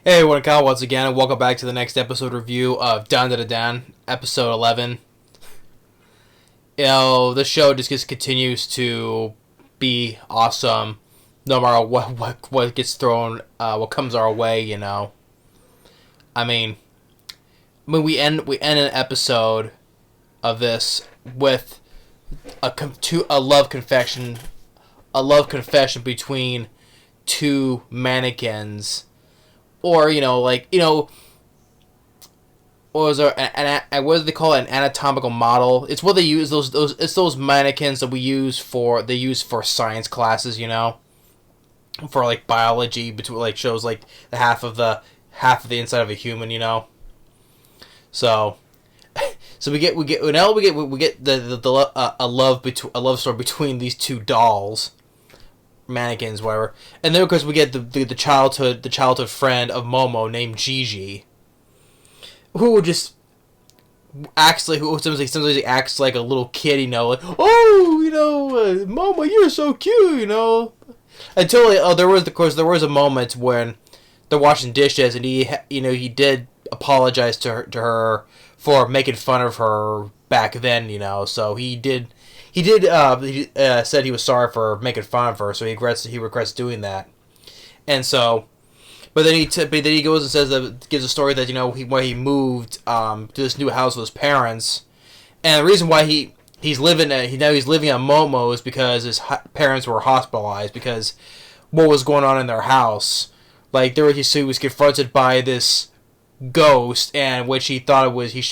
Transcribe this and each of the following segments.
Hey everyone, Kyle once again, and welcome back to the next episode review of Dandadan, episode 11. This show just continues to be awesome, no matter what gets thrown, what comes our way. I mean, we end an episode of this with a love confession between two mannequins. Or, what was what do they call it? An anatomical model. It's what they use, those mannequins that they use for science classes, for like biology, between like shows like the half of the inside of a human, So we get a love story between these two dolls. Mannequins, whatever, and then of course we get the childhood friend of Momo named Jiji, who just acts like sometimes he acts like a little kid, like, Momo, you're so cute, Until there was a moment when they're washing dishes and he did apologize to her for making fun of her back then, so he said he was sorry for making fun of her, so he regrets doing that. And so, but then he goes and gives a story that why he moved to this new house with his parents, and the reason why he's living at Momo is because his parents were hospitalized because what was going on in their house. Like he was confronted by this ghost, and which he thought it was He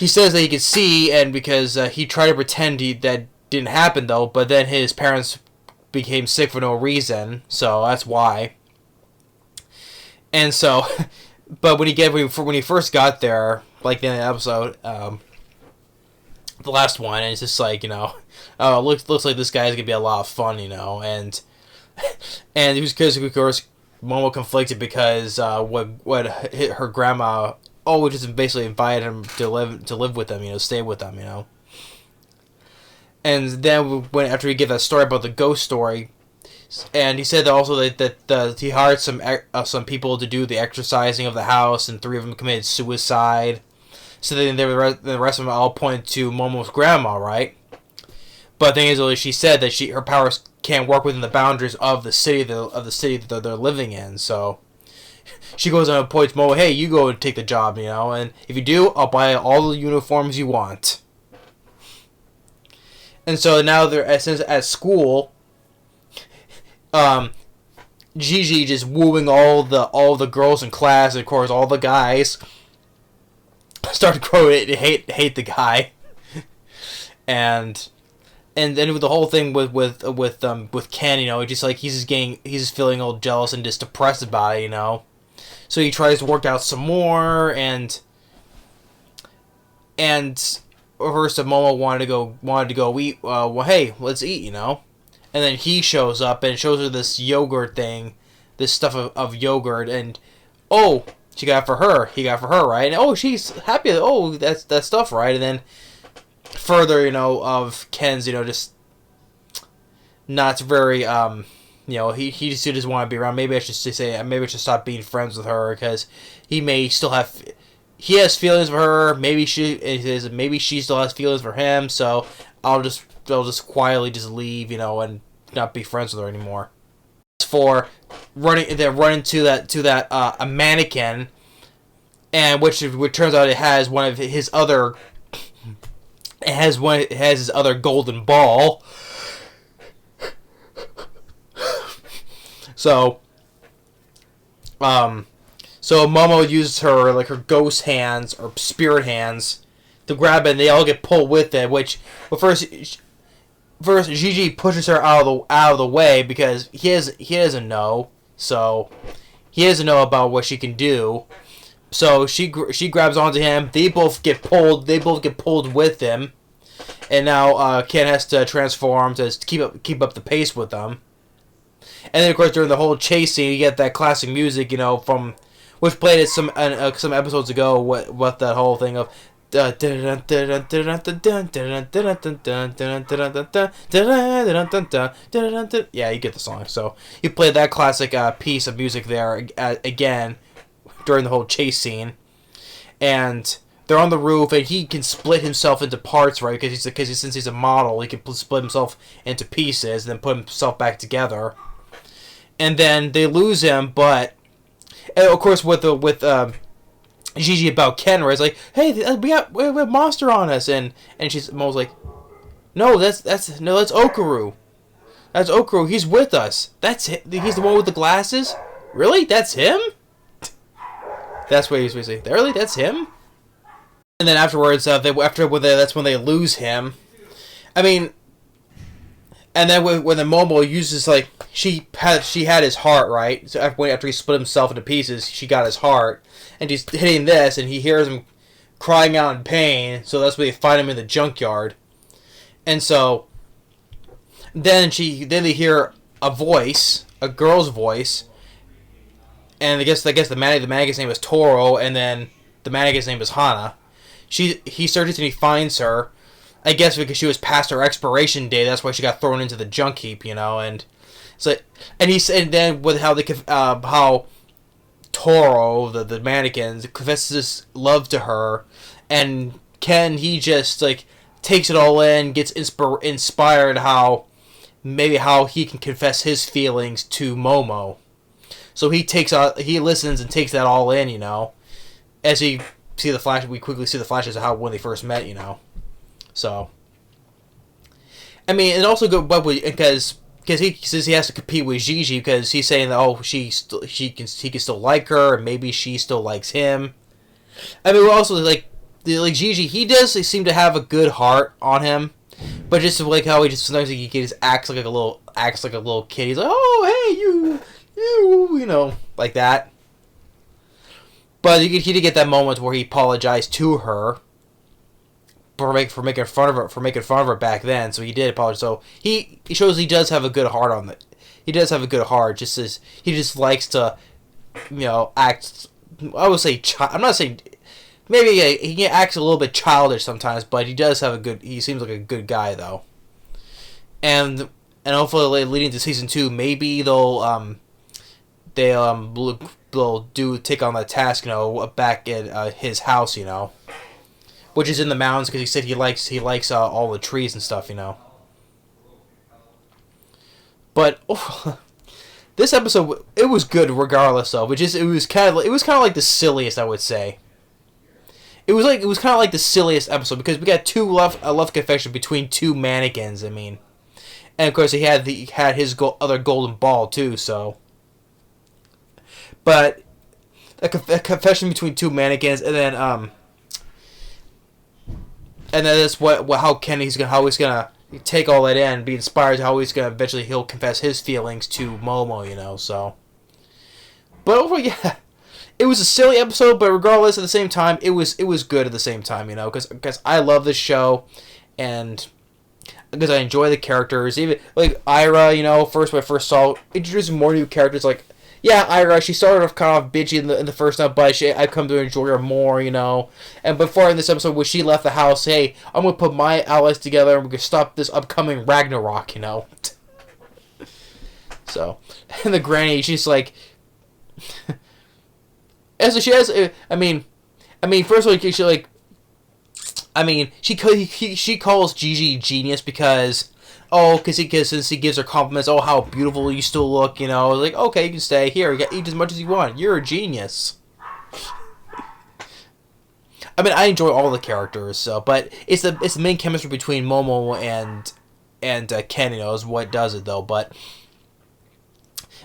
says that he could see, and because he tried to pretend that didn't happen though, but then his parents became sick for no reason, so that's why. And so, but when he first got there, like in the episode, the last one, and it's just like looks like this guy's gonna be a lot of fun, and it was because of course Momo conflicted because what hit her grandma. Oh, we just basically invited him to live with them, stay with them, And then after he gave that story about the ghost story, and he said that also that he hired some people to do the exercising of the house, and 3 of them committed suicide. So then the rest of them all pointed to Momo's grandma, right? But the thing is, she said that her powers can't work within the boundaries of the city that they're living in, so. She goes on and points Momo, hey, you go and take the job, and if you do, I'll buy all the uniforms you want. And so now they're at school, Jiji just wooing all the girls in class, and of course all the guys start to grow to hate the guy, and then with the whole thing with Ken, just like he's just feeling all jealous and just depressed about it, So he tries to work out some more, and first Momo wanted to go eat. Well, hey, let's eat, And then he shows up and shows her this yogurt thing, this stuff of yogurt, and she got it for her. He got it for her, right? And she's happy. That's that stuff, right? And then further, of Ken's, just not very he just doesn't want to be around. Maybe I should stop being friends with her because he has feelings for her. Maybe she still has feelings for him. So I'll just quietly just leave, and not be friends with her anymore. For running to that a mannequin, and which turns out it has his other golden ball. So Momo uses her ghost hands or spirit hands to grab it, and they all get pulled with it. First Jiji pushes her out of the way because he doesn't know. So he doesn't know about what she can do. So she grabs onto him. They both get pulled. With him, and now Ken has to transform to keep up the pace with them. And then, of course, during the whole chase scene, you get that classic music, from which played it some episodes ago. What that whole thing of Yeah, you get the song. So he played that classic piece of music there again during the whole chase scene, and they're on the roof, and he can split himself into parts, right? Because since he's a model, he can split himself into pieces, and then put himself back together. And then they lose him, but of course with Jiji about Ken, where it's like, hey, we have monster on us, and Mo's like, no, that's Okaru. That's Okaru. He's with us. That's him. He's the one with the glasses. Really? That's him? That's what he's basically. Really? That's him? And then afterwards, that's when they lose him. I mean, and then when the Momo uses like she had his heart, right? So after he split himself into pieces, she got his heart, and he's hitting this, and he hears him crying out in pain. So that's when they find him in the junkyard, and so then they hear a voice, a girl's voice, and I guess the mannequin's name is Toro, and then the mannequin's name is Hana. He searches and he finds her. I guess because she was past her expiration date, that's why she got thrown into the junk heap, and so and then with how Toro, the mannequin, confesses love to her, and Ken, he just like takes it all in, gets inspired how he can confess his feelings to Momo. So he listens and takes that all in, as we quickly see the flashes of how when they first met, So, I mean, and also go because he says he has to compete with Jiji because he's saying that he can still like her, and maybe she still likes him. I mean, we're also like Jiji, he does seem to have a good heart on him, but just like how he just sometimes he just acts like a little kid. He's like, oh hey you like that. But he did get that moment where he apologized to her for making fun of her back then. So he did apologize. So he shows he does have a good heart on it. He does have a good heart. Just as he just likes to, act. I would say I'm not saying maybe he acts a little bit childish sometimes, but he does have a good. He seems like a good guy though. And hopefully leading to season 2, maybe they'll take on that task, back at his house, which is in the mountains because he said he likes all the trees and stuff, But this episode, it was good regardless of, it was kind of like the silliest, I would say. It was kind of like the silliest episode because we got a love confession between two mannequins. I mean, and of course he had his other golden ball too. So. But a confession between two mannequins, and then that's how he's gonna take all that in, and be inspired to how he'll confess his feelings to Momo, So, but overall, yeah, it was a silly episode, but regardless, at the same time, it was good at the same time, because I love this show, and because I enjoy the characters, even like Ira, when I first saw introducing more new characters like. Yeah, Ira, she started off kind of bitchy in the first night, but I've come to enjoy her more, And before in this episode, when she left the house, hey, I'm going to put my allies together and we're going to stop this upcoming Ragnarok, So, and the granny, she's like... as she has... I mean, first of all, she like... she calls Jiji genius because... since he gives her compliments, how beautiful you still look, like, okay, you can stay here, eat as much as you want, you're a genius. I mean, I enjoy all the characters, but it's the main chemistry between Momo and Ken, is what does it, though, but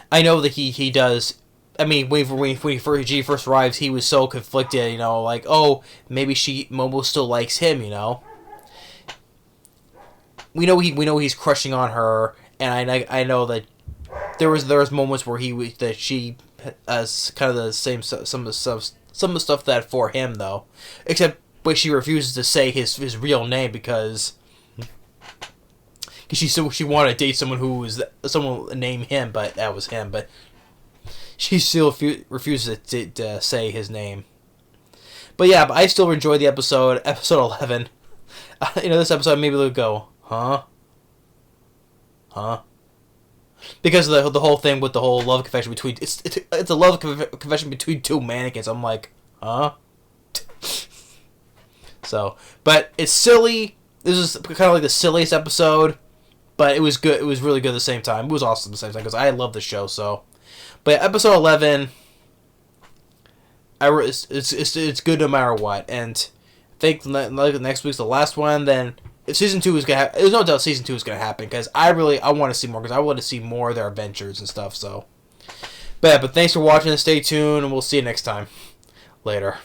I know that he does, I mean, when G first arrives, he was so conflicted, like, maybe Momo still likes him, We know he's crushing on her, and I know that there was moments where she has kind of the same some of the stuff that for him though, except but she refuses to say his real name because she wanted to date someone named him, but that was him, but she still refuses to say his name. But yeah, but I still enjoyed the episode 11. This episode maybe they'll go, huh? Huh? Because of the whole thing with the whole love confession between it's a love confession between two mannequins. I'm like, huh? So, but it's silly. This is kind of like the silliest episode, but it was good. It was really good at the same time. It was awesome at the same time because I love the show. So, but yeah, episode 11, it's good no matter what. And I think next week's the last one. Then if season 2 is gonna there's no doubt season 2 is gonna happen because I want to see more because I want to see more of their adventures and stuff. So, but thanks for watching. Stay tuned, and we'll see you next time. Later.